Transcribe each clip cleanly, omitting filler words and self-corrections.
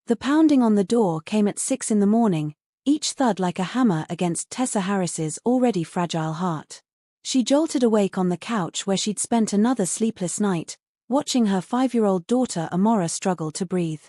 The pounding on the door came at 6 in the morning, each thud like a hammer against Tessa Harris's already fragile heart. She jolted awake on the couch where she'd spent another sleepless night, watching her 5-year-old daughter Amora struggle to breathe.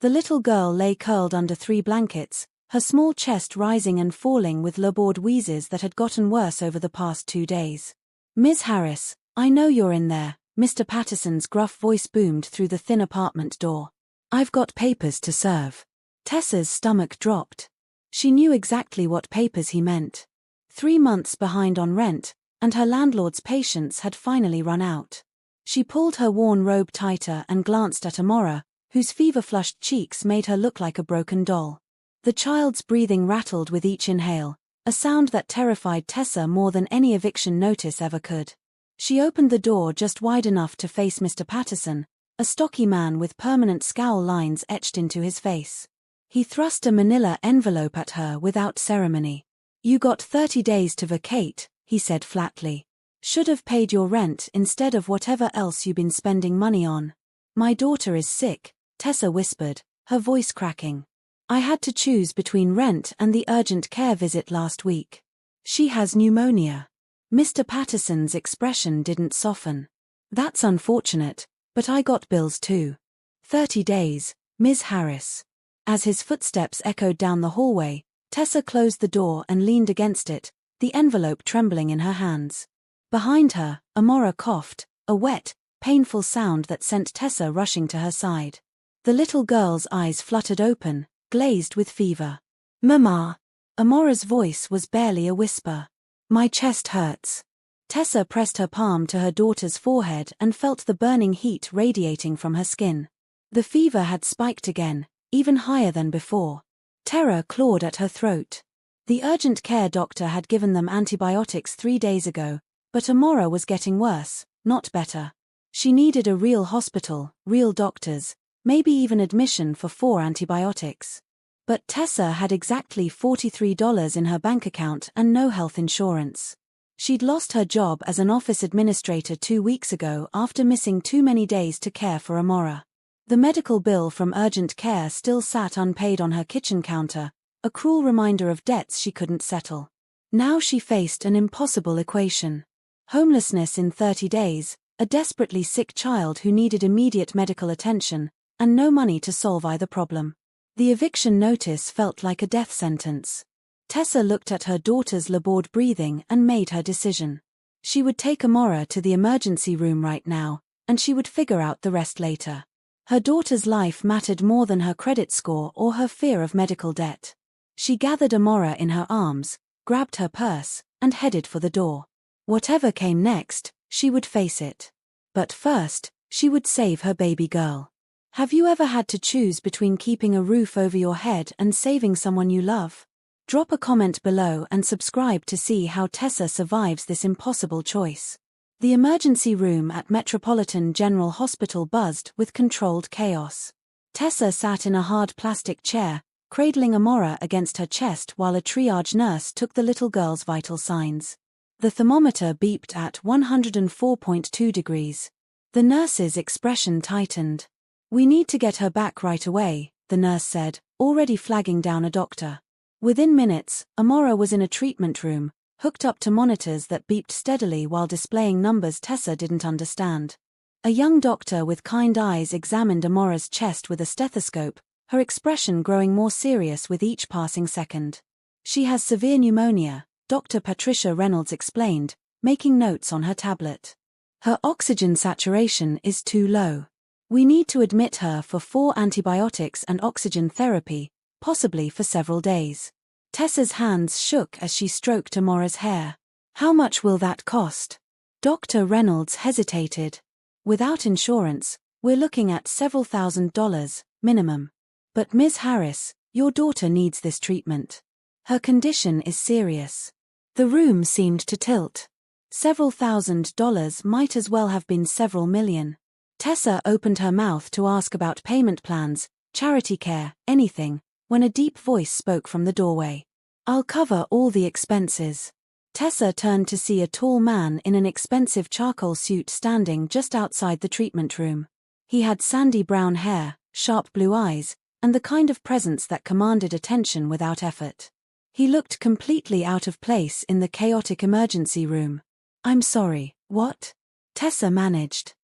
The little girl lay curled under 3 blankets, her small chest rising and falling with labored wheezes that had gotten worse over the past 2 days. "Ms. Harris, I know you're in there," Mr. Patterson's gruff voice boomed through the thin apartment door. "I've got papers to serve." Tessa's stomach dropped. She knew exactly what papers he meant. 3 months behind on rent, and her landlord's patience had finally run out. She pulled her worn robe tighter and glanced at Amora, whose fever-flushed cheeks made her look like a broken doll. The child's breathing rattled with each inhale, a sound that terrified Tessa more than any eviction notice ever could. She opened the door just wide enough to face Mr. Patterson, a stocky man with permanent scowl lines etched into his face. He thrust a manila envelope at her without ceremony. "You got 30 days to vacate," he said flatly. "Should have paid your rent instead of whatever else you've been spending money on." "My daughter is sick," Tessa whispered, her voice cracking. "I had to choose between rent and the urgent care visit last week. She has pneumonia." Mr. Patterson's expression didn't soften. "That's unfortunate, but I got bills too." 30 days, Ms. Harris." As his footsteps echoed down the hallway, Tessa closed the door and leaned against it, the envelope trembling in her hands. Behind her, Amora coughed, a wet, painful sound that sent Tessa rushing to her side. The little girl's eyes fluttered open, glazed with fever. "Mama!" Amora's voice was barely a whisper. "My chest hurts." Tessa pressed her palm to her daughter's forehead and felt the burning heat radiating from her skin. The fever had spiked again, even higher than before. Terror clawed at her throat. The urgent care doctor had given them antibiotics 3 days ago, but Amora was getting worse, not better. She needed a real hospital, real doctors, maybe even admission for 4 antibiotics. But Tessa had exactly $43 in her bank account and no health insurance. She'd lost her job as an office administrator 2 weeks ago after missing too many days to care for Amora. The medical bill from urgent care still sat unpaid on her kitchen counter, a cruel reminder of debts she couldn't settle. Now she faced an impossible equation. Homelessness in 30 days, a desperately sick child who needed immediate medical attention, and no money to solve either problem. The eviction notice felt like a death sentence. Tessa looked at her daughter's labored breathing and made her decision. She would take Amora to the emergency room right now, and she would figure out the rest later. Her daughter's life mattered more than her credit score or her fear of medical debt. She gathered Amora in her arms, grabbed her purse, and headed for the door. Whatever came next, she would face it. But first, she would save her baby girl. Have you ever had to choose between keeping a roof over your head and saving someone you love? Drop a comment below and subscribe to see how Tessa survives this impossible choice. The emergency room at Metropolitan General Hospital buzzed with controlled chaos. Tessa sat in a hard plastic chair, cradling Amora against her chest while a triage nurse took the little girl's vital signs. The thermometer beeped at 104.2 degrees. The nurse's expression tightened. "We need to get her back right away," the nurse said, already flagging down a doctor. Within minutes, Amora was in a treatment room, hooked up to monitors that beeped steadily while displaying numbers Tessa didn't understand. A young doctor with kind eyes examined Amora's chest with a stethoscope, her expression growing more serious with each passing second. "She has severe pneumonia," Dr. Patricia Reynolds explained, making notes on her tablet. "Her oxygen saturation is too low. We need to admit her for 4 antibiotics and oxygen therapy, possibly for several days." Tessa's hands shook as she stroked Amora's hair. "How much will that cost?" Dr. Reynolds hesitated. "Without insurance, we're looking at several $1,000s, minimum. But Ms. Harris, your daughter needs this treatment. Her condition is serious." The room seemed to tilt. Several $1,000s might as well have been several million. Tessa opened her mouth to ask about payment plans, charity care, anything, when a deep voice spoke from the doorway. "I'll cover all the expenses." Tessa turned to see a tall man in an expensive charcoal suit standing just outside the treatment room. He had sandy brown hair, sharp blue eyes, and the kind of presence that commanded attention without effort. He looked completely out of place in the chaotic emergency room. "I'm sorry, what?" Tessa managed.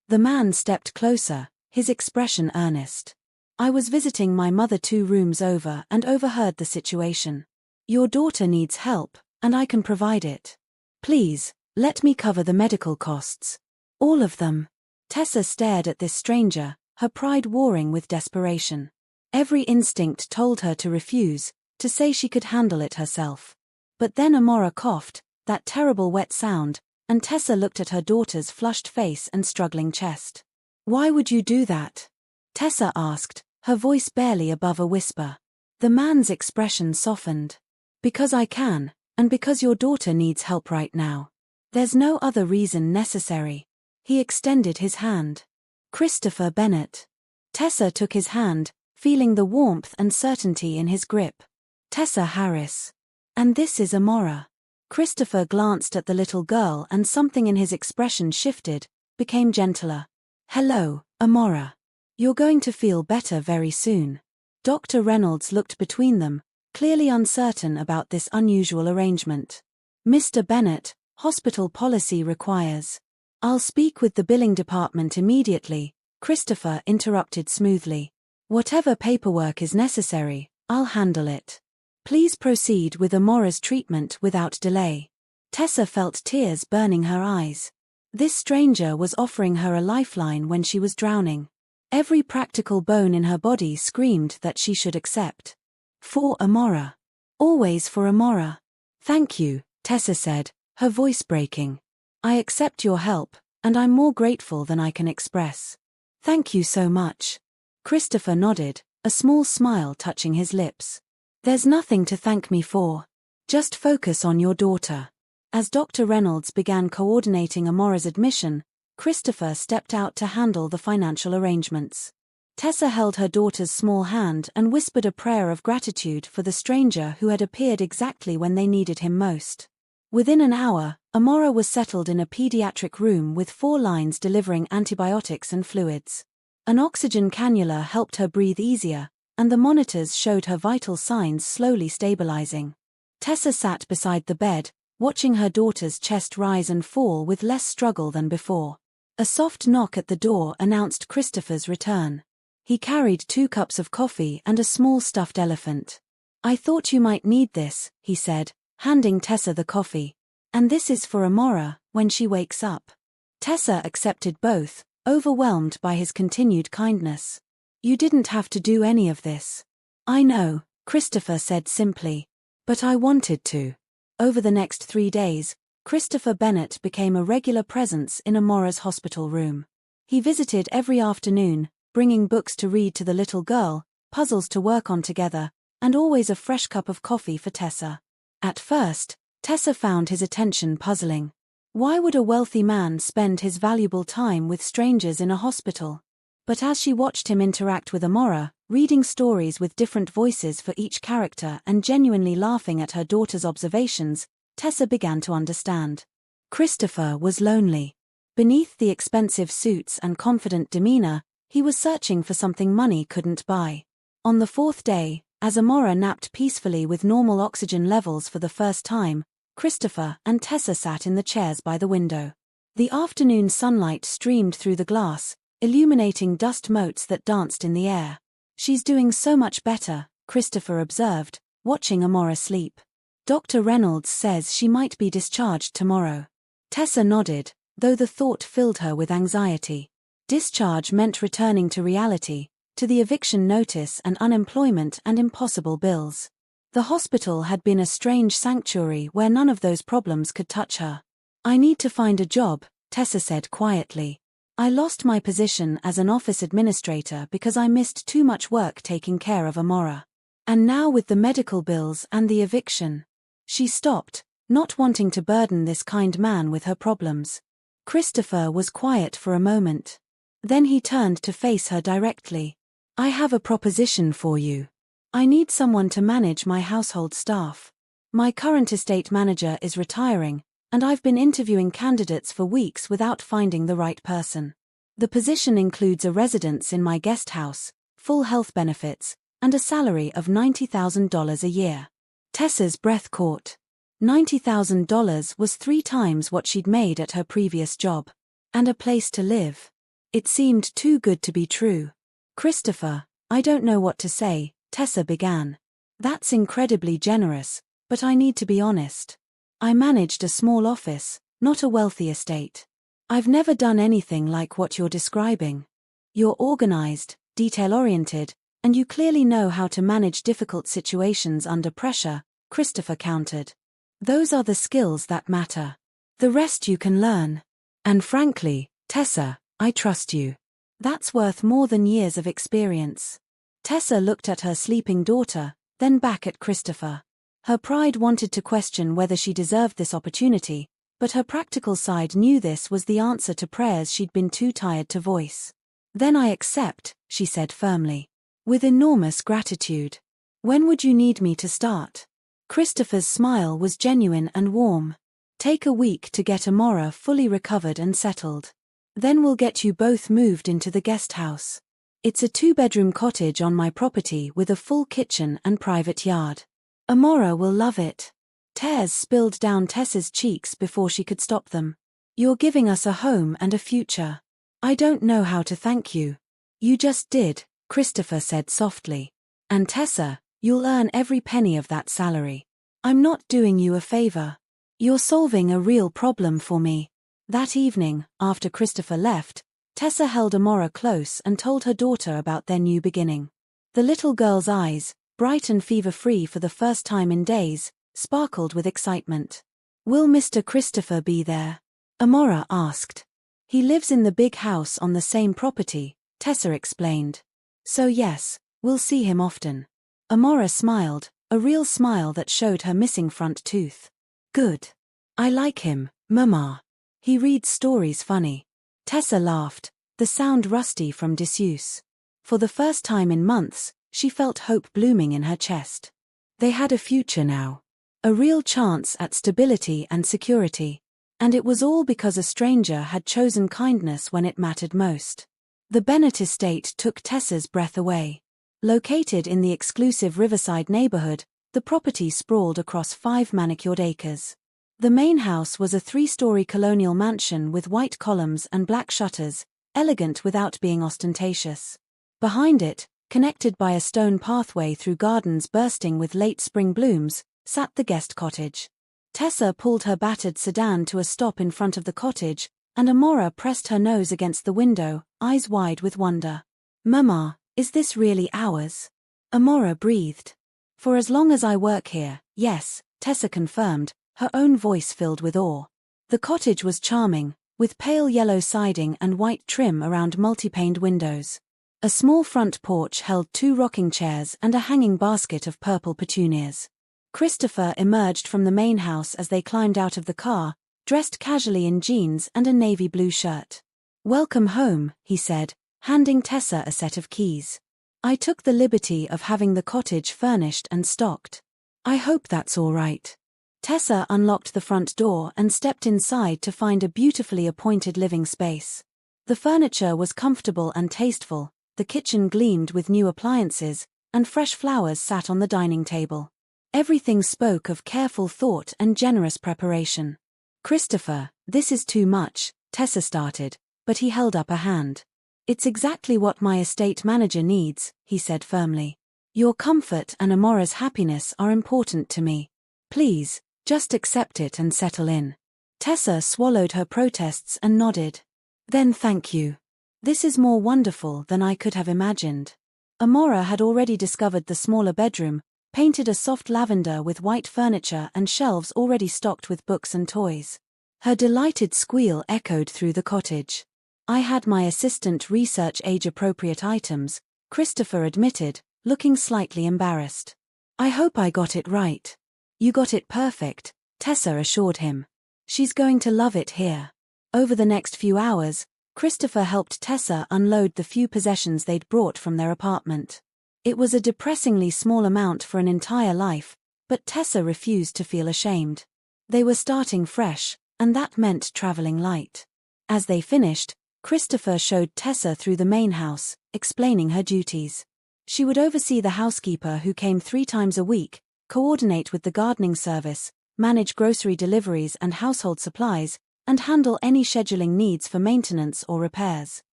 The man stepped closer, his expression earnest. "I was visiting my mother 2 rooms over and overheard the situation. Your daughter needs help, and I can provide it. Please, let me cover the medical costs." "All of them?" Tessa stared at this stranger, her pride warring with desperation. Every instinct told her to refuse, to say she could handle it herself. But then Amora coughed, that terrible wet sound, and Tessa looked at her daughter's flushed face and struggling chest. "Why would you do that?" Tessa asked, her voice barely above a whisper. The man's expression softened. "Because I can, and because your daughter needs help right now. There's no other reason necessary." He extended his hand. "Christopher Bennett." Tessa took his hand, feeling the warmth and certainty in his grip. "Tessa Harris. And this is Amora." Christopher glanced at the little girl and something in his expression shifted, became gentler. "Hello, Amora. You're going to feel better very soon." Dr. Reynolds looked between them, clearly uncertain about this unusual arrangement. "Mr. Bennett, hospital policy requires." "I'll speak with the billing department immediately," Christopher interrupted smoothly. "Whatever paperwork is necessary, I'll handle it. Please proceed with Amora's treatment without delay." Tessa felt tears burning her eyes. This stranger was offering her a lifeline when she was drowning. Every practical bone in her body screamed that she should accept. "For Amora. Always for Amora." "Thank you," Tessa said, her voice breaking. "I accept your help, and I'm more grateful than I can express." "Thank you so much." Christopher nodded, a small smile touching his lips. "There's nothing to thank me for. Just focus on your daughter." As Dr. Reynolds began coordinating Amora's admission, Christopher stepped out to handle the financial arrangements. Tessa held her daughter's small hand and whispered a prayer of gratitude for the stranger who had appeared exactly when they needed him most. Within an hour, Amora was settled in a pediatric room with 4 lines delivering antibiotics and fluids. An oxygen cannula helped her breathe easier, and the monitors showed her vital signs slowly stabilizing. Tessa sat beside the bed, watching her daughter's chest rise and fall with less struggle than before. A soft knock at the door announced Christopher's return. He carried 2 cups of coffee and a small stuffed elephant. "I thought you might need this," he said, handing Tessa the coffee. "And this is for Amora, when she wakes up." Tessa accepted both, overwhelmed by his continued kindness. "You didn't have to do any of this." "I know," Christopher said simply. "But I wanted to." Over the next 3 days, Christopher Bennett became a regular presence in Amora's hospital room. He visited every afternoon, bringing books to read to the little girl, puzzles to work on together, and always a fresh cup of coffee for Tessa. At first, Tessa found his attention puzzling. Why would a wealthy man spend his valuable time with strangers in a hospital? But as she watched him interact with Amora, reading stories with different voices for each character and genuinely laughing at her daughter's observations, Tessa began to understand. Christopher was lonely. Beneath the expensive suits and confident demeanor, he was searching for something money couldn't buy. On the 4th day, as Amora napped peacefully with normal oxygen levels for the first time, Christopher and Tessa sat in the chairs by the window. The afternoon sunlight streamed through the glass, illuminating dust motes that danced in the air. "She's doing so much better," Christopher observed, watching Amora sleep. "Dr. Reynolds says she might be discharged tomorrow." Tessa nodded, though the thought filled her with anxiety. Discharge meant returning to reality, to the eviction notice and unemployment and impossible bills. The hospital had been a strange sanctuary where none of those problems could touch her. "I need to find a job," Tessa said quietly. "I lost my position as an office administrator because I missed too much work taking care of Amora. And now with the medical bills and the eviction." She stopped, not wanting to burden this kind man with her problems. Christopher was quiet for a moment. Then he turned to face her directly. "I have a proposition for you. I need someone to manage my household staff. My current estate manager is retiring, and I've been interviewing candidates for weeks without finding the right person. The position includes a residence in my guest house, full health benefits, and a salary of $90,000 a year. Tessa's breath caught. $90,000 was 3 times what she'd made at her previous job. And a place to live. It seemed too good to be true. "Christopher, I don't know what to say," Tessa began. "That's incredibly generous, but I need to be honest. I managed a small office, not a wealthy estate. I've never done anything like what you're describing. You're organized, detail-oriented, and you clearly know how to manage difficult situations under pressure," Christopher countered. "Those are the skills that matter. The rest you can learn. And frankly, Tessa, I trust you. That's worth more than years of experience." Tessa looked at her sleeping daughter, then back at Christopher. Her pride wanted to question whether she deserved this opportunity, but her practical side knew this was the answer to prayers she'd been too tired to voice. "Then I accept," she said firmly. "With enormous gratitude. When would you need me to start?" Christopher's smile was genuine and warm. "Take a week to get Amora fully recovered and settled. Then we'll get you both moved into the guest house. It's a 2-bedroom cottage on my property with a full kitchen and private yard. Amora will love it." Tears spilled down Tessa's cheeks before she could stop them. "You're giving us a home and a future. I don't know how to thank you." "You just did," Christopher said softly. "And Tessa, you'll earn every penny of that salary. I'm not doing you a favor. You're solving a real problem for me." That evening, after Christopher left, Tessa held Amora close and told her daughter about their new beginning. The little girl's eyes, bright and fever-free for the first time in days, sparkled with excitement. "Will Mr. Christopher be there?" Amora asked. "He lives in the big house on the same property," Tessa explained. "So yes, we'll see him often." Amora smiled, a real smile that showed her missing front tooth. "Good. I like him, Mama. He reads stories funny." Tessa laughed, the sound rusty from disuse. For the first time in months, she felt hope blooming in her chest. They had a future now. A real chance at stability and security. And it was all because a stranger had chosen kindness when it mattered most. The Bennett estate took Tessa's breath away. Located in the exclusive Riverside neighborhood, the property sprawled across 5 manicured acres. The main house was a 3-story colonial mansion with white columns and black shutters, elegant without being ostentatious. Behind it, connected by a stone pathway through gardens bursting with late spring blooms, sat the guest cottage. Tessa pulled her battered sedan to a stop in front of the cottage, and Amora pressed her nose against the window, eyes wide with wonder. "Mama, is this really ours?" Amora breathed. "For as long as I work here, yes," Tessa confirmed, her own voice filled with awe. The cottage was charming, with pale yellow siding and white trim around multi-paned windows. A small front porch held 2 rocking chairs and a hanging basket of purple petunias. Christopher emerged from the main house as they climbed out of the car, dressed casually in jeans and a navy blue shirt. "Welcome home," he said, handing Tessa a set of keys. "I took the liberty of having the cottage furnished and stocked. I hope that's all right." Tessa unlocked the front door and stepped inside to find a beautifully appointed living space. The furniture was comfortable and tasteful, the kitchen gleamed with new appliances, and fresh flowers sat on the dining table. Everything spoke of careful thought and generous preparation. "Christopher, this is too much," Tessa started, but he held up a hand. "It's exactly what my estate manager needs," he said firmly. "Your comfort and Amora's happiness are important to me. Please, just accept it and settle in." Tessa swallowed her protests and nodded. "Then thank you. This is more wonderful than I could have imagined." Amora had already discovered the smaller bedroom, painted a soft lavender with white furniture and shelves already stocked with books and toys. Her delighted squeal echoed through the cottage. "I had my assistant research age-appropriate items," Christopher admitted, looking slightly embarrassed. "I hope I got it right." "You got it perfect," Tessa assured him. "She's going to love it here." Over the next few hours, Christopher helped Tessa unload the few possessions they'd brought from their apartment. It was a depressingly small amount for an entire life, but Tessa refused to feel ashamed. They were starting fresh, and that meant traveling light. As they finished, Christopher showed Tessa through the main house, explaining her duties. She would oversee the housekeeper who came 3 times a week, coordinate with the gardening service, manage grocery deliveries and household supplies, and handle any scheduling needs for maintenance or repairs.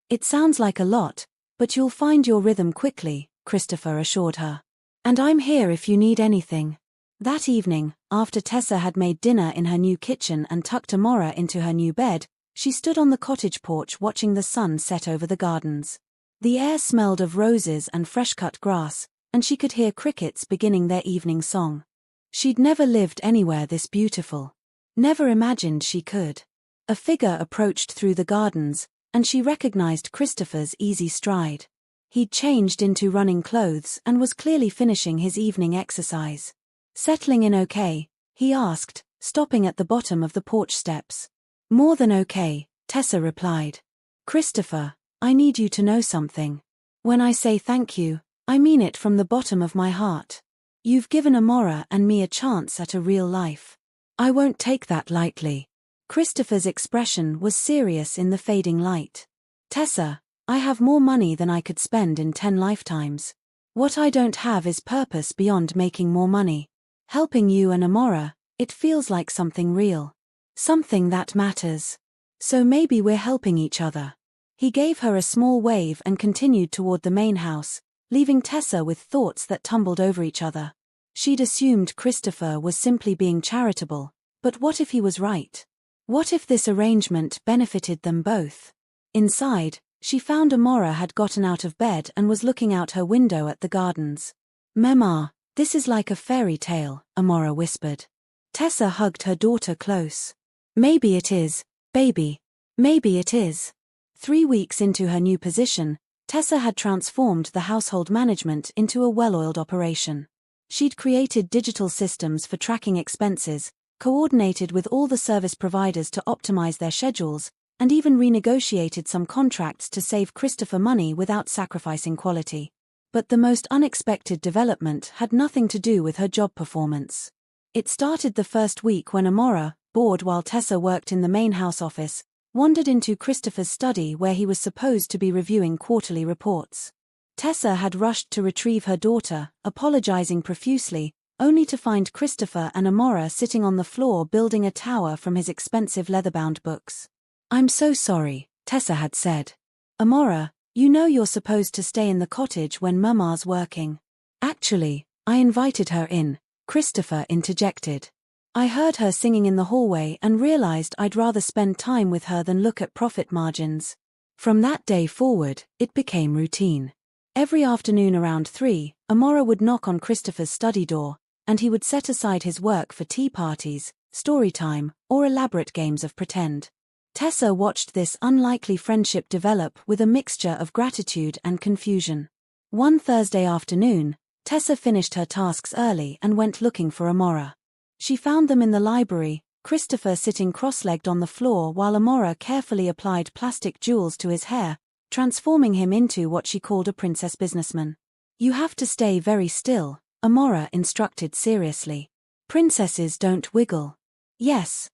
It sounds like a lot, but you'll find your rhythm quickly, Christopher assured her. And I'm here if you need anything. That evening, after Tessa had made dinner in her new kitchen and tucked Amora into her new bed, she stood on the cottage porch watching the sun set over the gardens. The air smelled of roses and fresh-cut grass, and she could hear crickets beginning their evening song. She'd never lived anywhere this beautiful. Never imagined she could. A figure approached through the gardens, and she recognized Christopher's easy stride. He'd changed into running clothes and was clearly finishing his evening exercise. Settling in okay? He asked, stopping at the bottom of the porch steps. More than okay, Tessa replied. Christopher, I need you to know something. When I say thank you, I mean it from the bottom of my heart. You've given Amora and me a chance at a real life. I won't take that lightly. Christopher's expression was serious in the fading light. Tessa, I have more money than I could spend in 10 lifetimes. What I don't have is purpose beyond making more money. Helping you and Amora, it feels like something real. Something that matters. So maybe we're helping each other. He gave her a small wave and continued toward the main house, leaving Tessa with thoughts that tumbled over each other. She'd assumed Christopher was simply being charitable, but what if he was right? What if this arrangement benefited them both? Inside, she found Amora had gotten out of bed and was looking out her window at the gardens. Mama, this is like a fairy tale, Amora whispered. Tessa hugged her daughter close. Maybe it is, baby. Maybe it is. 3 weeks into her new position, Tessa had transformed the household management into a well-oiled operation. She'd created digital systems for tracking expenses, coordinated with all the service providers to optimize their schedules, and even renegotiated some contracts to save Christopher money without sacrificing quality. But the most unexpected development had nothing to do with her job performance. It started the first week when Amora, bored while Tessa worked in the main house office, wandered into Christopher's study where he was supposed to be reviewing quarterly reports. Tessa had rushed to retrieve her daughter, apologizing profusely, only to find Christopher and Amora sitting on the floor building a tower from his expensive leather-bound books. I'm so sorry, Tessa had said. Amora, you know you're supposed to stay in the cottage when Mama's working. Actually, I invited her in, Christopher interjected. I heard her singing in the hallway and realized I'd rather spend time with her than look at profit margins. From that day forward, it became routine. Every afternoon around 3, Amora would knock on Christopher's study door, and he would set aside his work for tea parties, story time, or elaborate games of pretend. Tessa watched this unlikely friendship develop with a mixture of gratitude and confusion. One Thursday afternoon, Tessa finished her tasks early and went looking for Amora. She found them in the library, Christopher sitting cross-legged on the floor while Amora carefully applied plastic jewels to his hair, transforming him into what she called a princess businessman. You have to stay very still, Amora instructed seriously. Princesses don't wiggle. Yes,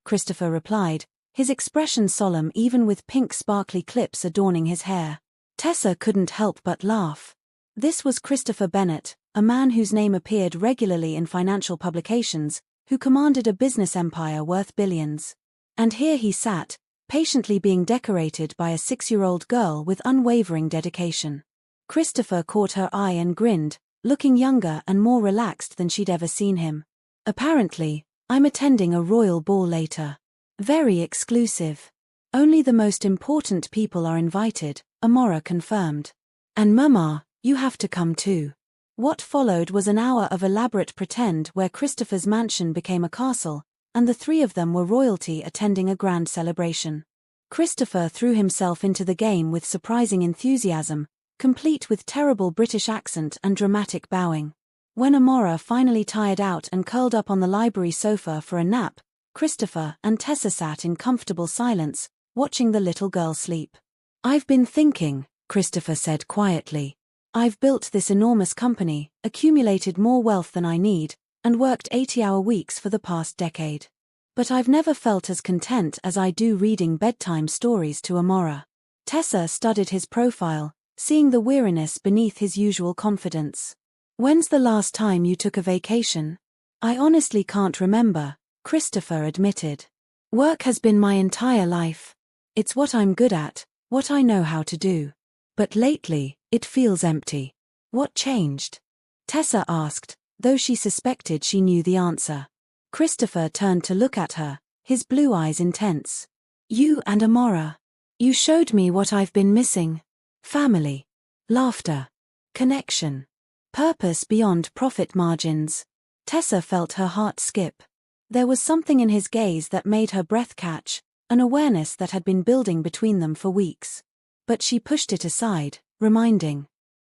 Christopher replied, his expression solemn even with pink sparkly clips adorning his hair. Tessa couldn't help but laugh. This was Christopher Bennett, a man whose name appeared regularly in financial publications, who commanded a business empire worth billions. And here he sat, patiently being decorated by a 6-year-old girl with unwavering dedication. Christopher caught her eye and grinned, looking younger and more relaxed than she'd ever seen him. Apparently, I'm attending a royal ball later. Very exclusive. Only the most important people are invited, Amora confirmed. And Mama, you have to come too. What followed was an hour of elaborate pretend where Christopher's mansion became a castle, and the 3 of them were royalty attending a grand celebration. Christopher threw himself into the game with surprising enthusiasm, complete with terrible British accent and dramatic bowing. When Amora finally tired out and curled up on the library sofa for a nap, Christopher and Tessa sat in comfortable silence, watching the little girl sleep. I've been thinking, Christopher said quietly. I've built this enormous company, accumulated more wealth than I need, and worked 80-hour weeks for the past decade. But I've never felt as content as I do reading bedtime stories to Amora. Tessa studied his profile, seeing the weariness beneath his usual confidence. "When's the last time you took a vacation?" "I honestly can't remember," Christopher admitted. "Work has been my entire life. It's what I'm good at, what I know how to do. But lately, it feels empty." "What changed?" Tessa asked, though she suspected she knew the answer. Christopher turned to look at her, his blue eyes intense. "You and Amora. You showed me what I've been missing. Family. Laughter. Connection. Purpose beyond profit margins." Tessa felt her heart skip. There was something in his gaze that made her breath catch, an awareness that had been building between them for weeks. But she pushed it aside, reminding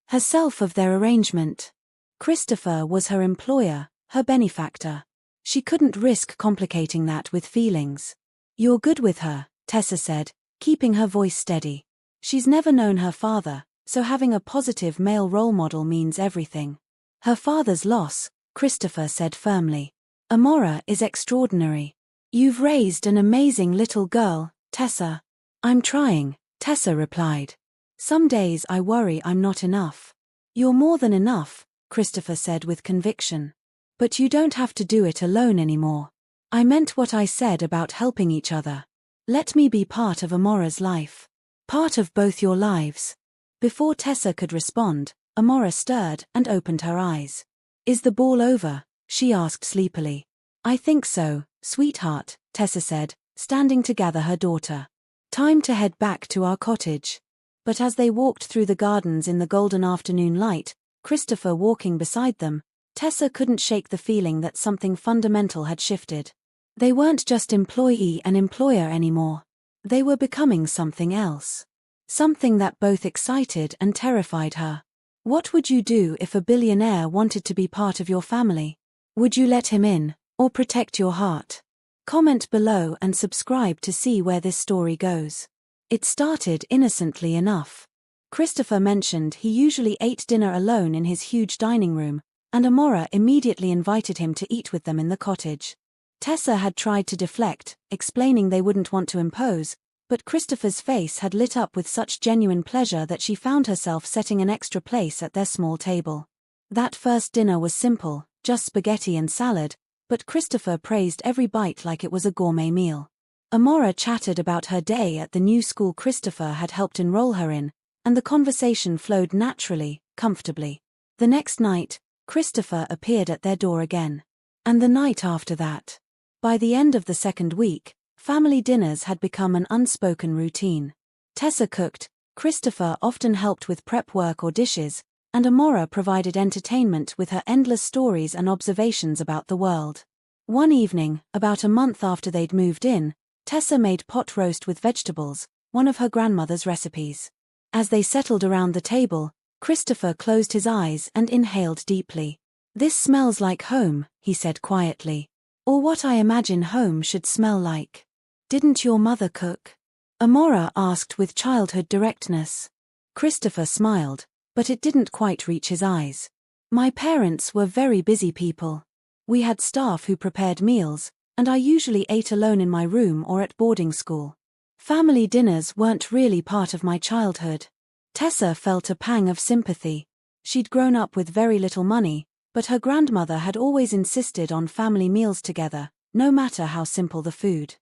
herself of their arrangement. Christopher was her employer, her benefactor. She couldn't risk complicating that with feelings. "You're good with her," Tessa said, keeping her voice steady. "She's never known her father, so having a positive male role model means everything." "Her father's loss," Christopher said firmly. "Amora is extraordinary. You've raised an amazing little girl, Tessa." "I'm trying," Tessa replied. "Some days I worry I'm not enough." "You're more than enough," Christopher said with conviction. "But you don't have to do it alone anymore. I meant what I said about helping each other. Let me be part of Amora's life. Part of both your lives." Before Tessa could respond, Amora stirred and opened her eyes. "Is the ball over?" she asked sleepily. "I think so, sweetheart," Tessa said, standing to gather her daughter. "Time to head back to our cottage." But as they walked through the gardens in the golden afternoon light, Christopher walking beside them, Tessa couldn't shake the feeling that something fundamental had shifted. They weren't just employee and employer anymore. They were becoming something else. Something that both excited and terrified her. What would you do if a billionaire wanted to be part of your family? Would you let him in, or protect your heart? Comment below and subscribe to see where this story goes. It started innocently enough. Christopher mentioned he usually ate dinner alone in his huge dining room, and Amora immediately invited him to eat with them in the cottage. Tessa had tried to deflect, explaining they wouldn't want to impose, but Christopher's face had lit up with such genuine pleasure that she found herself setting an extra place at their small table. That first dinner was simple, just spaghetti and salad, but Christopher praised every bite like it was a gourmet meal. Amora chatted about her day at the new school Christopher had helped enroll her in, and the conversation flowed naturally, comfortably. The next night, Christopher appeared at their door again. And the night after that. By the end of the second week, family dinners had become an unspoken routine. Tessa cooked, Christopher often helped with prep work or dishes, and Amora provided entertainment with her endless stories and observations about the world. One evening, about a month after they'd moved in, Tessa made pot roast with vegetables, one of her grandmother's recipes. As they settled around the table, Christopher closed his eyes and inhaled deeply. "This smells like home," he said quietly. "Or what I imagine home should smell like." "Didn't your mother cook?" Amora asked with childhood directness. Christopher smiled, but it didn't quite reach his eyes. "My parents were very busy people. We had staff who prepared meals, and I usually ate alone in my room or at boarding school. Family dinners weren't really part of my childhood." Tessa felt a pang of sympathy. She'd grown up with very little money, but her grandmother had always insisted on family meals together, no matter how simple the food.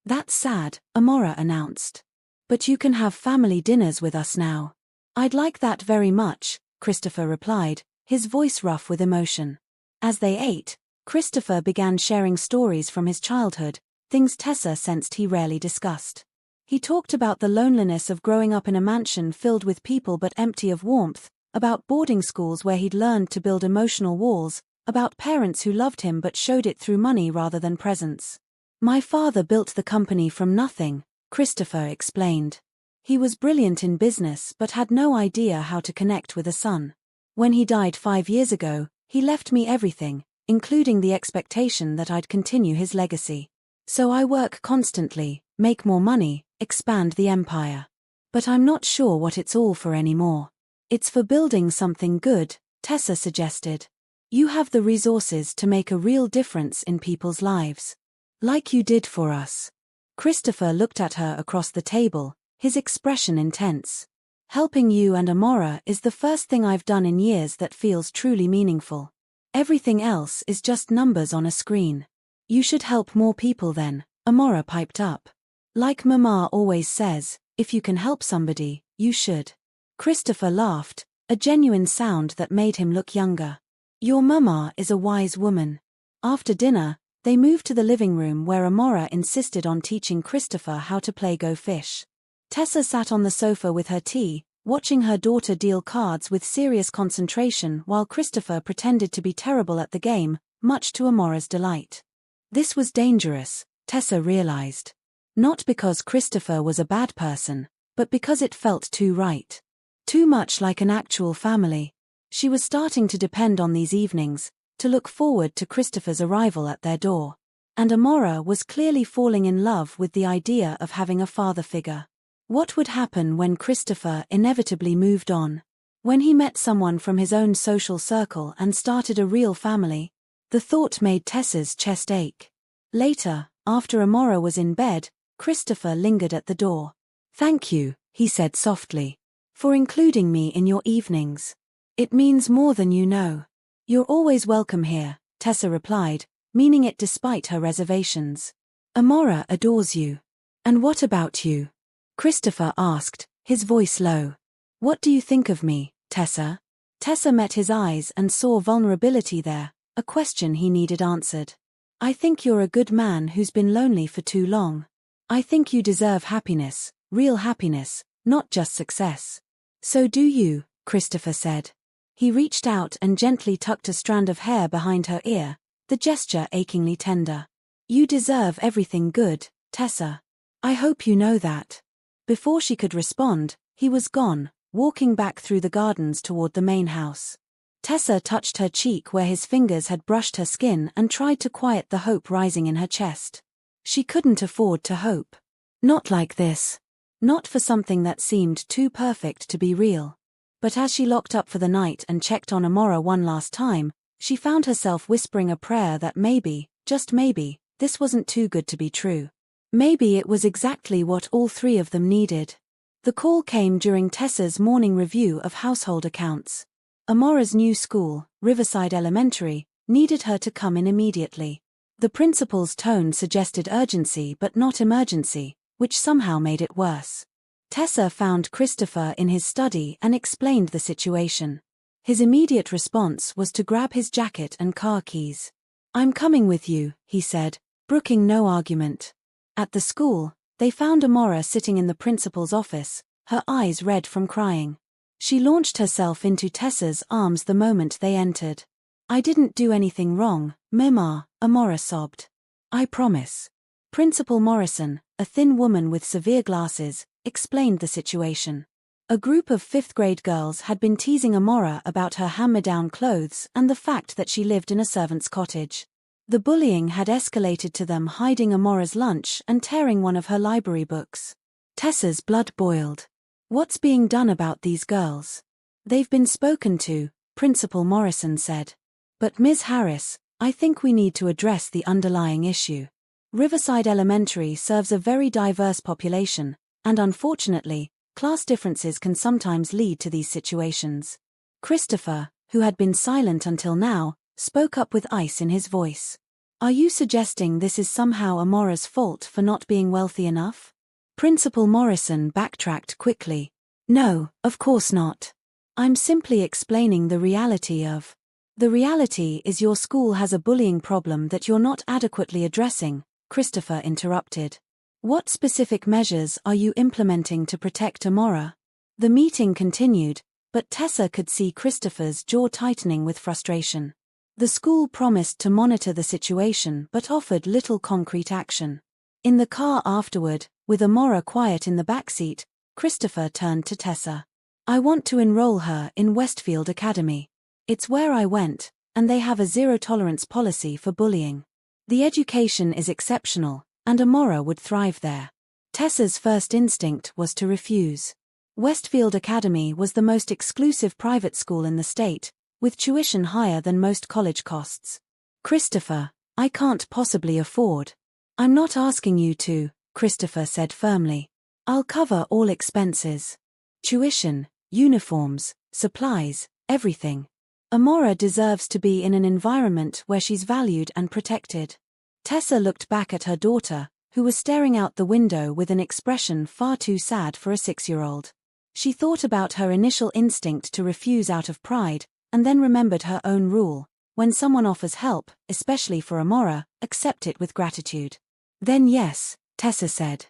"That's sad," Amora announced. "But you can have family dinners with us now." "I'd like that very much," Christopher replied, his voice rough with emotion. As they ate, Christopher began sharing stories from his childhood, things Tessa sensed he rarely discussed. He talked about the loneliness of growing up in a mansion filled with people but empty of warmth, about boarding schools where he'd learned to build emotional walls, about parents who loved him but showed it through money rather than presence. "My father built the company from nothing," Christopher explained. "He was brilliant in business but had no idea how to connect with a son. When he died 5 years ago, he left me everything, including the expectation that I'd continue his legacy. So I work constantly, make more money, expand the empire. But I'm not sure what it's all for anymore." "It's for building something good," Tessa suggested. "You have the resources to make a real difference in people's lives. Like you did for us." Christopher looked at her across the table, his expression intense. Helping you and Amora is the first thing I've done in years that feels truly meaningful. Everything else is just numbers on a screen. You should help more people then, Amora piped up. Like Mama always says, if you can help somebody, you should. Christopher laughed, a genuine sound that made him look younger. Your Mama is a wise woman. After dinner, they moved to the living room where Amora insisted on teaching Christopher how to play Go Fish. Tessa sat on the sofa with her tea, watching her daughter deal cards with serious concentration while Christopher pretended to be terrible at the game, much to Amora's delight. This was dangerous, Tessa realized. Not because Christopher was a bad person, but because it felt too right. Too much like an actual family. She was starting to depend on these evenings, to look forward to Christopher's arrival at their door. And Amora was clearly falling in love with the idea of having a father figure. What would happen when Christopher inevitably moved on? When he met someone from his own social circle and started a real family? The thought made Tessa's chest ache. Later, after Amora was in bed, Christopher lingered at the door. Thank you, he said softly, for including me in your evenings. It means more than you know. You're always welcome here, Tessa replied, meaning it despite her reservations. Amora adores you. And what about you? Christopher asked, his voice low. What do you think of me, Tessa? Tessa met his eyes and saw vulnerability there, a question he needed answered. I think you're a good man who's been lonely for too long. I think you deserve happiness, real happiness, not just success. So do you, Christopher said. He reached out and gently tucked a strand of hair behind her ear, the gesture achingly tender. You deserve everything good, Tessa. I hope you know that. Before she could respond, he was gone, walking back through the gardens toward the main house. Tessa touched her cheek where his fingers had brushed her skin and tried to quiet the hope rising in her chest. She couldn't afford to hope. Not like this. Not for something that seemed too perfect to be real. But as she locked up for the night and checked on Amora one last time, she found herself whispering a prayer that maybe, just maybe, this wasn't too good to be true. Maybe it was exactly what all three of them needed. The call came during Tessa's morning review of household accounts. Amora's new school, Riverside Elementary, needed her to come in immediately. The principal's tone suggested urgency but not emergency, which somehow made it worse. Tessa found Christopher in his study and explained the situation. His immediate response was to grab his jacket and car keys. I'm coming with you, he said, brooking no argument. At the school, they found Amora sitting in the principal's office, her eyes red from crying. She launched herself into Tessa's arms the moment they entered. I didn't do anything wrong, Mama, Amora sobbed. I promise. Principal Morrison, a thin woman with severe glasses, explained the situation. A group of fifth-grade girls had been teasing Amora about her hand-me-down clothes and the fact that she lived in a servant's cottage. The bullying had escalated to them hiding Amora's lunch and tearing one of her library books. Tessa's blood boiled. What's being done about these girls? They've been spoken to, Principal Morrison said. But Ms. Harris, I think we need to address the underlying issue. Riverside Elementary serves a very diverse population, and unfortunately, class differences can sometimes lead to these situations. Christopher, who had been silent until now, spoke up with ice in his voice. Are you suggesting this is somehow Amora's fault for not being wealthy enough? Principal Morrison backtracked quickly. No, of course not. I'm simply explaining the reality of. The reality is your school has a bullying problem that you're not adequately addressing, Christopher interrupted. What specific measures are you implementing to protect Amora? The meeting continued, but Tessa could see Christopher's jaw tightening with frustration. The school promised to monitor the situation but offered little concrete action. In the car afterward, with Amora quiet in the backseat, Christopher turned to Tessa. I want to enroll her in Westfield Academy. It's where I went, and they have a zero-tolerance policy for bullying. The education is exceptional, and Amora would thrive there. Tessa's first instinct was to refuse. Westfield Academy was the most exclusive private school in the state, with tuition higher than most college costs. Christopher, I can't possibly afford. I'm not asking you to, Christopher said firmly. I'll cover all expenses. Tuition, uniforms, supplies, everything. Amora deserves to be in an environment where she's valued and protected. Tessa looked back at her daughter, who was staring out the window with an expression far too sad for a 6-year-old. She thought about her initial instinct to refuse out of pride, and then remembered her own rule: when someone offers help, especially for Amora, accept it with gratitude. Then yes, Tessa said.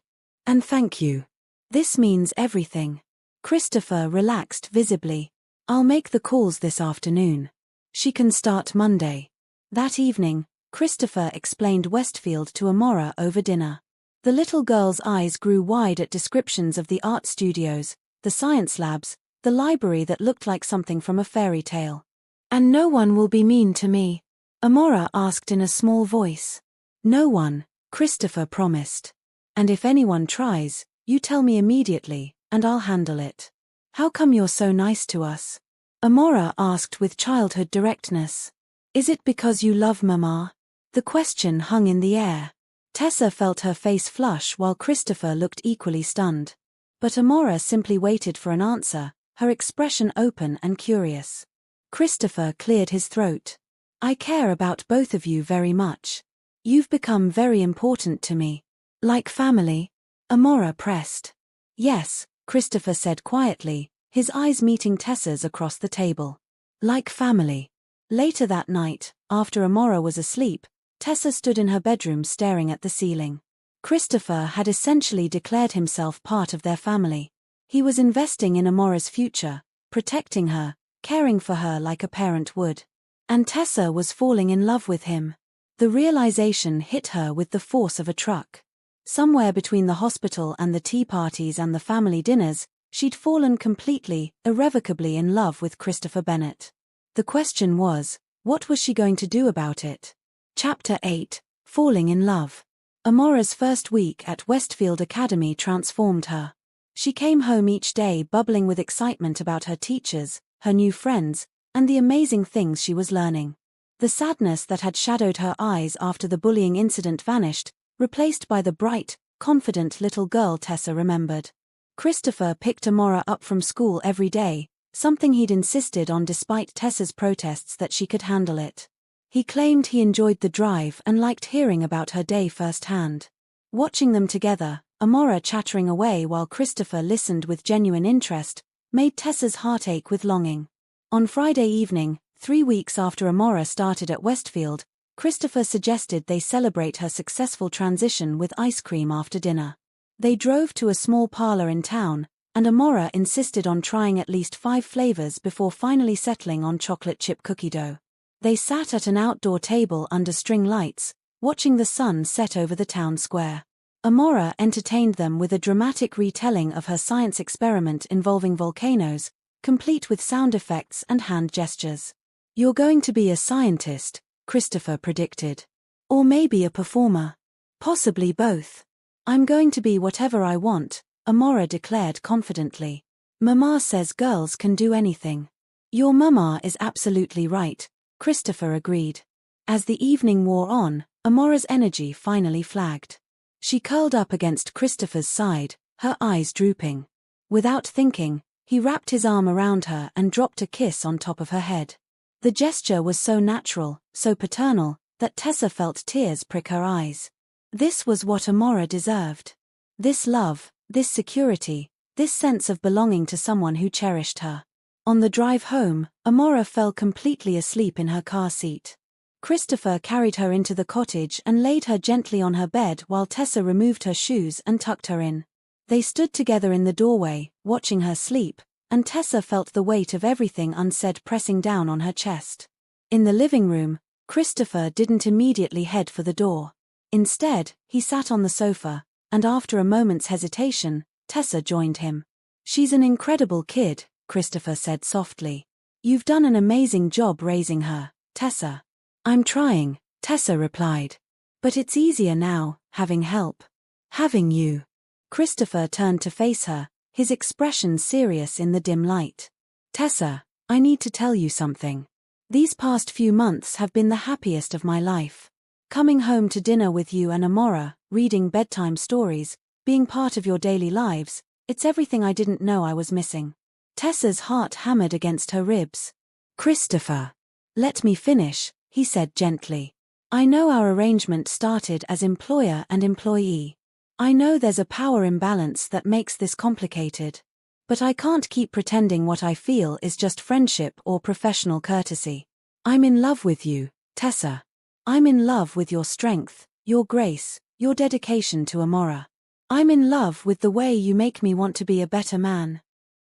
And thank you. This means everything. Christopher relaxed visibly. I'll make the calls this afternoon. She can start Monday. That evening, Christopher explained Westfield to Amora over dinner. The little girl's eyes grew wide at descriptions of the art studios, the science labs, the library that looked like something from a fairy tale. And no one will be mean to me? Amora asked in a small voice. No one, Christopher promised. And if anyone tries, you tell me immediately, and I'll handle it. How come you're so nice to us? Amora asked with childhood directness. Is it because you love Mama? The question hung in the air. Tessa felt her face flush while Christopher looked equally stunned. But Amora simply waited for an answer, her expression open and curious. Christopher cleared his throat. I care about both of you very much. You've become very important to me. Like family? Amora pressed. Yes, Christopher said quietly, his eyes meeting Tessa's across the table. Like family. Later that night, after Amora was asleep, Tessa stood in her bedroom staring at the ceiling. Christopher had essentially declared himself part of their family. He was investing in Amora's future, protecting her, caring for her like a parent would. And Tessa was falling in love with him. The realization hit her with the force of a truck. Somewhere between the hospital and the tea parties and the family dinners, she'd fallen completely, irrevocably in love with Christopher Bennett. The question was, what was she going to do about it? Chapter 8, Falling in Love. Amora's first week at Westfield Academy transformed her. She came home each day bubbling with excitement about her teachers, her new friends, and the amazing things she was learning. The sadness that had shadowed her eyes after the bullying incident vanished, replaced by the bright, confident little girl Tessa remembered. Christopher picked Amora up from school every day, something he'd insisted on despite Tessa's protests that she could handle it. He claimed he enjoyed the drive and liked hearing about her day firsthand. Watching them together, Amora chattering away while Christopher listened with genuine interest, made Tessa's heart ache with longing. On Friday evening, 3 weeks after Amora started at Westfield, Christopher suggested they celebrate her successful transition with ice cream after dinner. They drove to a small parlor in town, and Amora insisted on trying at least 5 flavors before finally settling on chocolate chip cookie dough. They sat at an outdoor table under string lights, watching the sun set over the town square. Amora entertained them with a dramatic retelling of her science experiment involving volcanoes, complete with sound effects and hand gestures. You're going to be a scientist, Christopher predicted. Or maybe a performer. Possibly both. I'm going to be whatever I want, Amora declared confidently. Mama says girls can do anything. Your mama is absolutely right, Christopher agreed. As the evening wore on, Amora's energy finally flagged. She curled up against Christopher's side, her eyes drooping. Without thinking, he wrapped his arm around her and dropped a kiss on top of her head. The gesture was so natural, so paternal, that Tessa felt tears prick her eyes. This was what Amora deserved. This love, this security, this sense of belonging to someone who cherished her. On the drive home, Amora fell completely asleep in her car seat. Christopher carried her into the cottage and laid her gently on her bed while Tessa removed her shoes and tucked her in. They stood together in the doorway, watching her sleep, and Tessa felt the weight of everything unsaid pressing down on her chest. In the living room, Christopher didn't immediately head for the door. Instead, he sat on the sofa, and after a moment's hesitation, Tessa joined him. She's an incredible kid, Christopher said softly. You've done an amazing job raising her, Tessa. I'm trying, Tessa replied. But it's easier now, having help. Having you. Christopher turned to face her, his expression serious in the dim light. Tessa, I need to tell you something. These past few months have been the happiest of my life. Coming home to dinner with you and Amora, reading bedtime stories, being part of your daily lives, It's everything I didn't know I was missing. Tessa's heart hammered against her ribs. Christopher. Let me finish, he said gently. I know our arrangement started as employer and employee. I know there's a power imbalance that makes this complicated. But I can't keep pretending what I feel is just friendship or professional courtesy. I'm in love with you, Tessa. I'm in love with your strength, your grace, your dedication to Amora. I'm in love with the way you make me want to be a better man.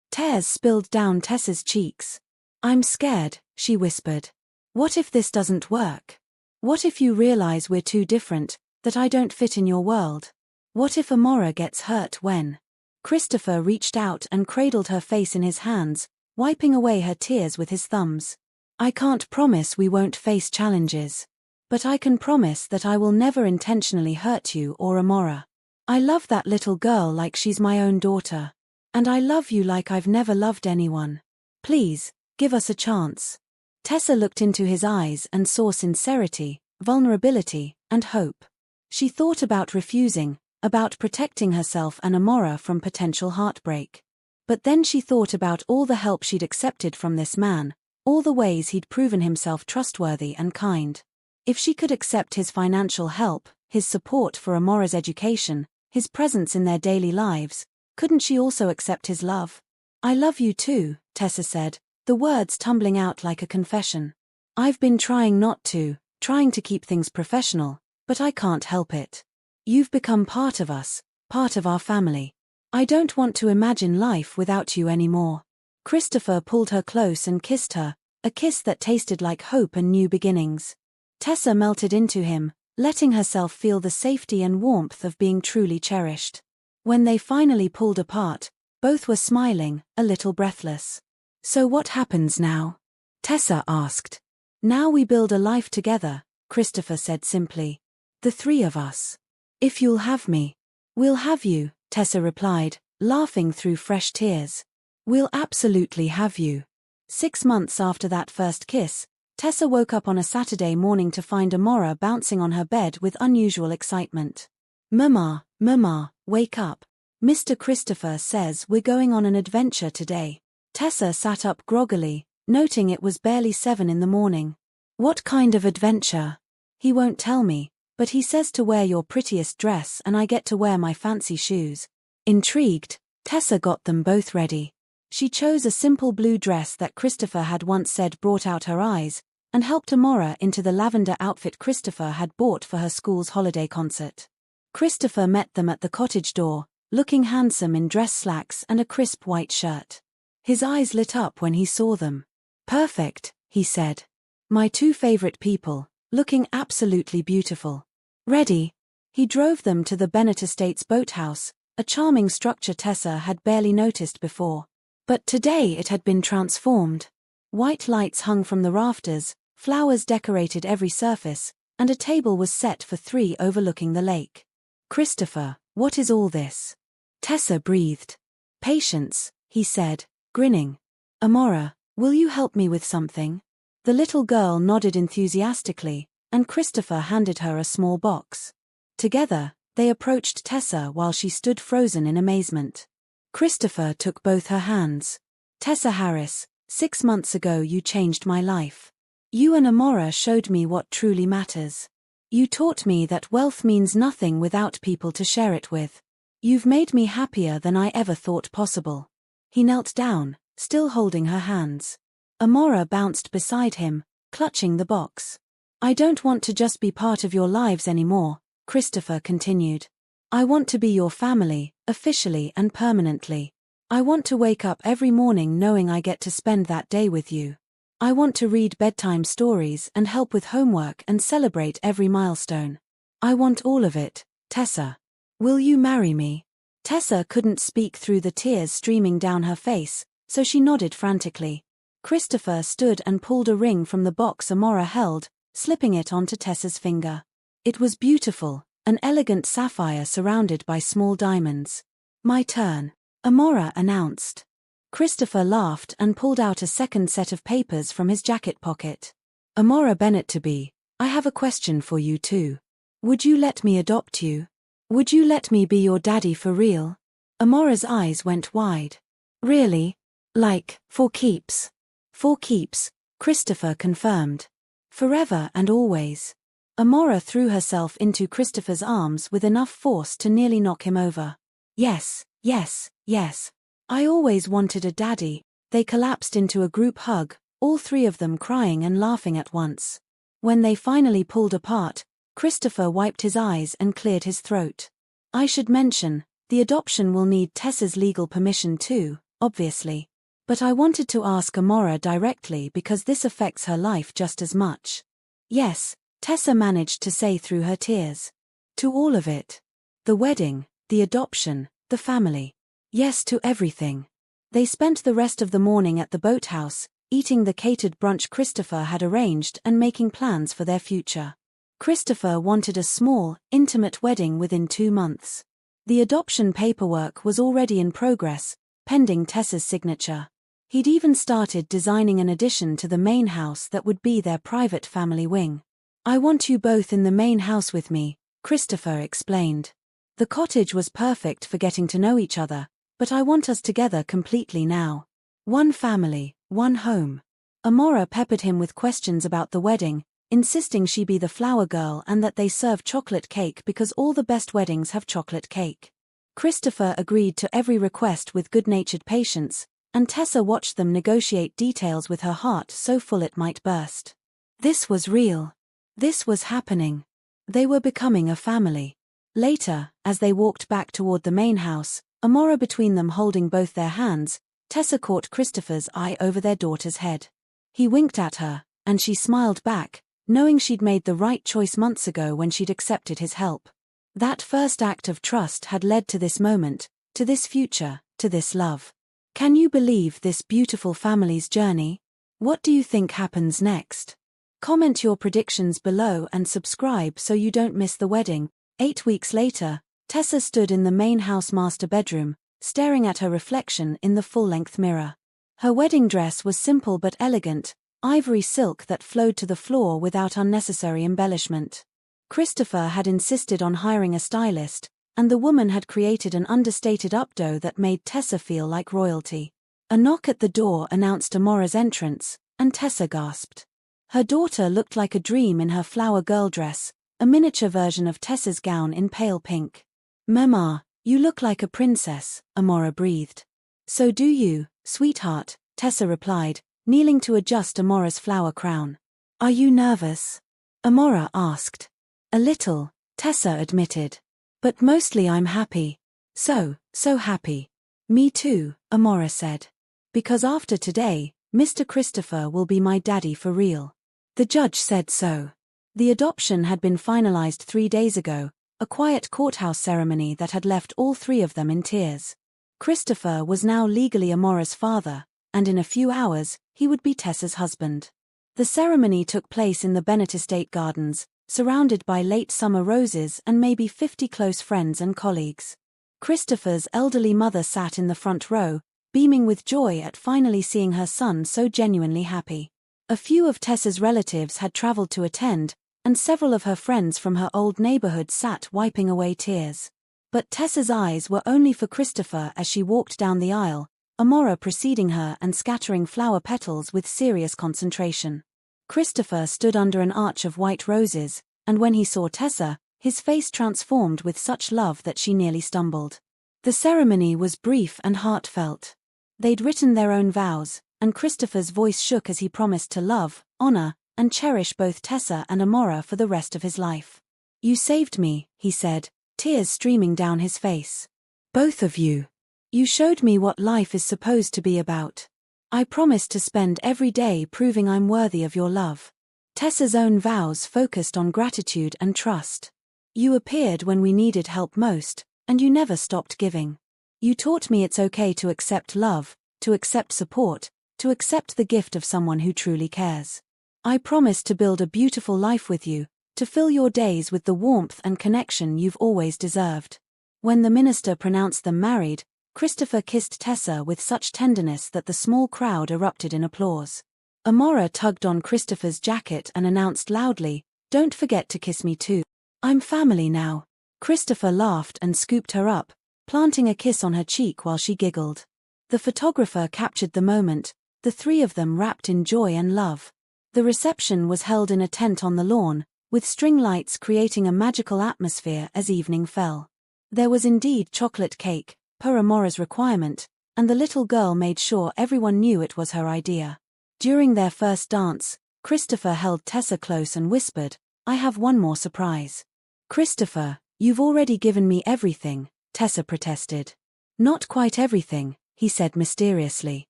Tears spilled down Tessa's cheeks. I'm scared, she whispered. What if this doesn't work? What if you realize we're too different, that I don't fit in your world? What if Amora gets hurt when? Christopher reached out and cradled her face in his hands, wiping away her tears with his thumbs. I can't promise we won't face challenges. But I can promise that I will never intentionally hurt you or Amora. I love that little girl like she's my own daughter. And I love you like I've never loved anyone. Please, give us a chance. Tessa looked into his eyes and saw sincerity, vulnerability, and hope. She thought about refusing, about protecting herself and Amora from potential heartbreak. But then she thought about all the help she'd accepted from this man, all the ways he'd proven himself trustworthy and kind. If she could accept his financial help, his support for Amora's education, his presence in their daily lives, couldn't she also accept his love? I love you too, Tessa said, the words tumbling out like a confession. I've been trying not to, trying to keep things professional, but I can't help it. You've become part of us, part of our family. I don't want to imagine life without you anymore. Christopher pulled her close and kissed her, a kiss that tasted like hope and new beginnings. Tessa melted into him, letting herself feel the safety and warmth of being truly cherished. When they finally pulled apart, both were smiling, a little breathless. So what happens now? Tessa asked. Now we build a life together, Christopher said simply. The three of us. If you'll have me. We'll have you, Tessa replied, laughing through fresh tears. We'll absolutely have you. 6 months after that first kiss, Tessa woke up on a Saturday morning to find Amora bouncing on her bed with unusual excitement. Mama, wake up. Mr. Christopher says we're going on an adventure today. Tessa sat up groggily, noting it was barely 7 in the morning. What kind of adventure? He won't tell me, but he says to wear your prettiest dress and I get to wear my fancy shoes. Intrigued, Tessa got them both ready. She chose a simple blue dress that Christopher had once said brought out her eyes, and helped Amora into the lavender outfit Christopher had bought for her school's holiday concert. Christopher met them at the cottage door, looking handsome in dress slacks and a crisp white shirt. His eyes lit up when he saw them. Perfect, he said. My 2 favorite people, looking absolutely beautiful. Ready? He drove them to the Bennett Estates boathouse, a charming structure Tessa had barely noticed before. But today it had been transformed. White lights hung from the rafters, flowers decorated every surface, and a table was set for 3 overlooking the lake. Christopher, what is all this? Tessa breathed. Patience, he said, grinning. Amora, will you help me with something? The little girl nodded enthusiastically, and Christopher handed her a small box. Together, they approached Tessa while she stood frozen in amazement. Christopher took both her hands. Tessa Harris, 6 months ago you changed my life. You and Amora showed me what truly matters. You taught me that wealth means nothing without people to share it with. You've made me happier than I ever thought possible. He knelt down, still holding her hands. Amora bounced beside him, clutching the box. I don't want to just be part of your lives anymore, Christopher continued. I want to be your family, officially and permanently. I want to wake up every morning knowing I get to spend that day with you. I want to read bedtime stories and help with homework and celebrate every milestone. I want all of it, Tessa. Will you marry me? Tessa couldn't speak through the tears streaming down her face, so she nodded frantically. Christopher stood and pulled a ring from the box Amora held, slipping it onto Tessa's finger. It was beautiful, an elegant sapphire surrounded by small diamonds. My turn, Amora announced. Christopher laughed and pulled out a second set of papers from his jacket pocket. Amora Bennett-to-be, I have a question for you too. Would you let me adopt you? Would you let me be your daddy for real? Amora's eyes went wide. Really? Like, for keeps? For keeps, Christopher confirmed. Forever and always. Amora threw herself into Christopher's arms with enough force to nearly knock him over. Yes, yes, yes. I always wanted a daddy. They collapsed into a group hug, all three of them crying and laughing at once. When they finally pulled apart, Christopher wiped his eyes and cleared his throat. I should mention, the adoption will need Tessa's legal permission too, obviously. But I wanted to ask Amora directly because this affects her life just as much. Yes, Tessa managed to say through her tears. To all of it. The wedding, the adoption, the family. Yes to everything. They spent the rest of the morning at the boathouse, eating the catered brunch Christopher had arranged and making plans for their future. Christopher wanted a small, intimate wedding within 2 months. The adoption paperwork was already in progress, pending Tessa's signature. He'd even started designing an addition to the main house that would be their private family wing. I want you both in the main house with me, Christopher explained. The cottage was perfect for getting to know each other, but I want us together completely now. One family, one home. Amora peppered him with questions about the wedding, insisting she be the flower girl and that they serve chocolate cake because all the best weddings have chocolate cake. Christopher agreed to every request with good-natured patience, and Tessa watched them negotiate details with her heart so full it might burst. This was real. This was happening. They were becoming a family. Later, as they walked back toward the main house, Amora between them holding both their hands, Tessa caught Christopher's eye over their daughter's head. He winked at her, and she smiled back, knowing she'd made the right choice months ago when she'd accepted his help. That first act of trust had led to this moment, to this future, to this love. Can you believe this beautiful family's journey? What do you think happens next? Comment your predictions below and subscribe so you don't miss the wedding. 8 weeks later, Tessa stood in the main house master bedroom, staring at her reflection in the full-length mirror. Her wedding dress was simple but elegant, ivory silk that flowed to the floor without unnecessary embellishment. Christopher had insisted on hiring a stylist, and the woman had created an understated updo that made Tessa feel like royalty. A knock at the door announced Amora's entrance, and Tessa gasped. Her daughter looked like a dream in her flower girl dress, a miniature version of Tessa's gown in pale pink. "Mama, you look like a princess," Amora breathed. "So do you, sweetheart," Tessa replied, kneeling to adjust Amora's flower crown. "Are you nervous?" Amora asked. "A little," Tessa admitted. "But mostly I'm happy. So happy." "Me too," Amora said. "Because after today, Mr. Christopher will be my daddy for real." The judge said so. The adoption had been finalized 3 days ago, a quiet courthouse ceremony that had left all three of them in tears. Christopher was now legally Amora's father, and in a few hours, he would be Tessa's husband. The ceremony took place in the Bennett Estate Gardens, surrounded by late summer roses and maybe 50 close friends and colleagues. Christopher's elderly mother sat in the front row, beaming with joy at finally seeing her son so genuinely happy. A few of Tessa's relatives had traveled to attend, and several of her friends from her old neighborhood sat wiping away tears. But Tessa's eyes were only for Christopher as she walked down the aisle, Amora preceding her and scattering flower petals with serious concentration. Christopher stood under an arch of white roses, and when he saw Tessa, his face transformed with such love that she nearly stumbled. The ceremony was brief and heartfelt. They'd written their own vows, and Christopher's voice shook as he promised to love, honor, and cherish both Tessa and Amora for the rest of his life. "You saved me," he said, tears streaming down his face. "Both of you. You showed me what life is supposed to be about. I promise to spend every day proving I'm worthy of your love." Tessa's own vows focused on gratitude and trust. "You appeared when we needed help most, and you never stopped giving. You taught me it's okay to accept love, to accept support, to accept the gift of someone who truly cares. I promise to build a beautiful life with you, to fill your days with the warmth and connection you've always deserved." When the minister pronounced them married, Christopher kissed Tessa with such tenderness that the small crowd erupted in applause. Amora tugged on Christopher's jacket and announced loudly, "Don't forget to kiss me too. I'm family now." Christopher laughed and scooped her up, planting a kiss on her cheek while she giggled. The photographer captured the moment, the three of them wrapped in joy and love. The reception was held in a tent on the lawn, with string lights creating a magical atmosphere as evening fell. There was indeed chocolate cake, per Amora's requirement, and the little girl made sure everyone knew it was her idea. During their first dance, Christopher held Tessa close and whispered, "I have one more surprise." "Christopher, you've already given me everything," Tessa protested. "Not quite everything," he said mysteriously.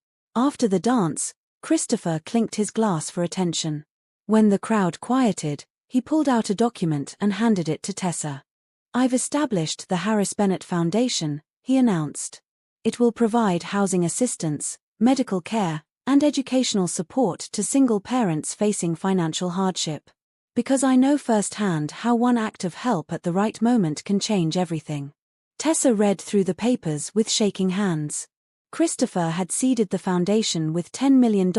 After the dance, Christopher clinked his glass for attention. When the crowd quieted, he pulled out a document and handed it to Tessa. "I've established the Harris Bennett Foundation," he announced. "It will provide housing assistance, medical care, and educational support to single parents facing financial hardship. Because I know firsthand how one act of help at the right moment can change everything." Tessa read through the papers with shaking hands. Christopher had seeded the foundation with $10 million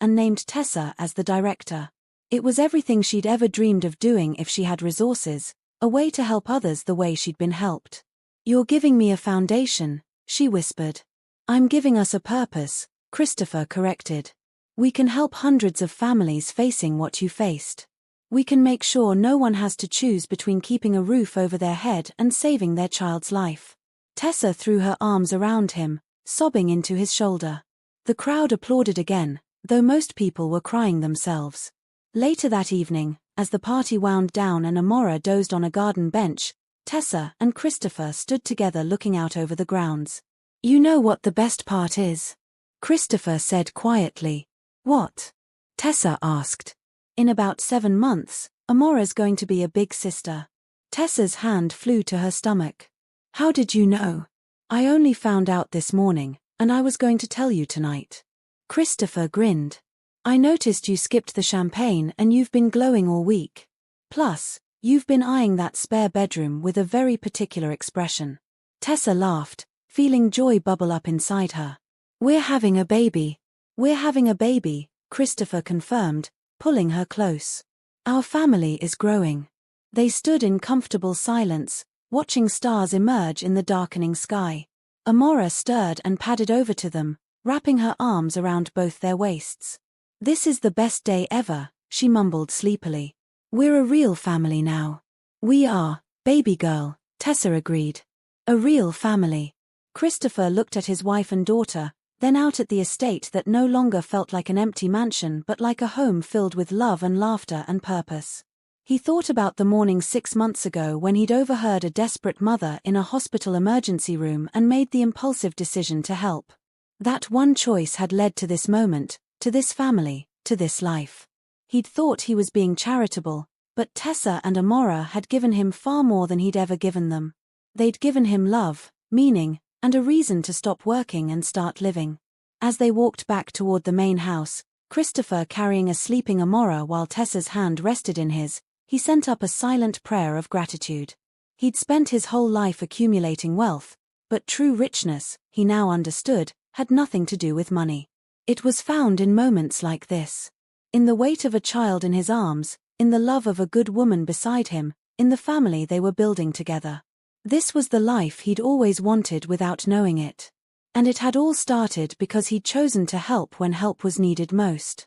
and named Tessa as the director. It was everything she'd ever dreamed of doing if she had resources, a way to help others the way she'd been helped. "You're giving me a foundation," she whispered. "I'm giving us a purpose," Christopher corrected. "We can help hundreds of families facing what you faced. We can make sure no one has to choose between keeping a roof over their head and saving their child's life." Tessa threw her arms around him, sobbing into his shoulder. The crowd applauded again, though most people were crying themselves. Later that evening, as the party wound down and Amora dozed on a garden bench, Tessa and Christopher stood together looking out over the grounds. "You know what the best part is?" Christopher said quietly. "What?" Tessa asked. "In about 7 months, Amora's going to be a big sister." Tessa's hand flew to her stomach. "How did you know?" "I only found out this morning, and I was going to tell you tonight." Christopher grinned. "I noticed you skipped the champagne and you've been glowing all week. Plus, you've been eyeing that spare bedroom with a very particular expression." Tessa laughed, feeling joy bubble up inside her. "We're having a baby." "We're having a baby," Christopher confirmed, pulling her close. "Our family is growing." They stood in comfortable silence, watching stars emerge in the darkening sky. Amora stirred and padded over to them, wrapping her arms around both their waists. "This is the best day ever," she mumbled sleepily. "We're a real family now." "We are, baby girl," Tessa agreed. "A real family." Christopher looked at his wife and daughter, then out at the estate that no longer felt like an empty mansion but like a home filled with love and laughter and purpose. He thought about the morning 6 months ago when he'd overheard a desperate mother in a hospital emergency room and made the impulsive decision to help. That one choice had led to this moment, to this family, to this life. He'd thought he was being charitable, but Tessa and Amora had given him far more than he'd ever given them. They'd given him love, meaning, and a reason to stop working and start living. As they walked back toward the main house, Christopher carrying a sleeping Amora while Tessa's hand rested in his, he sent up a silent prayer of gratitude. He'd spent his whole life accumulating wealth, but true richness, he now understood, had nothing to do with money. It was found in moments like this. In the weight of a child in his arms, in the love of a good woman beside him, in the family they were building together. This was the life he'd always wanted without knowing it. And it had all started because he'd chosen to help when help was needed most.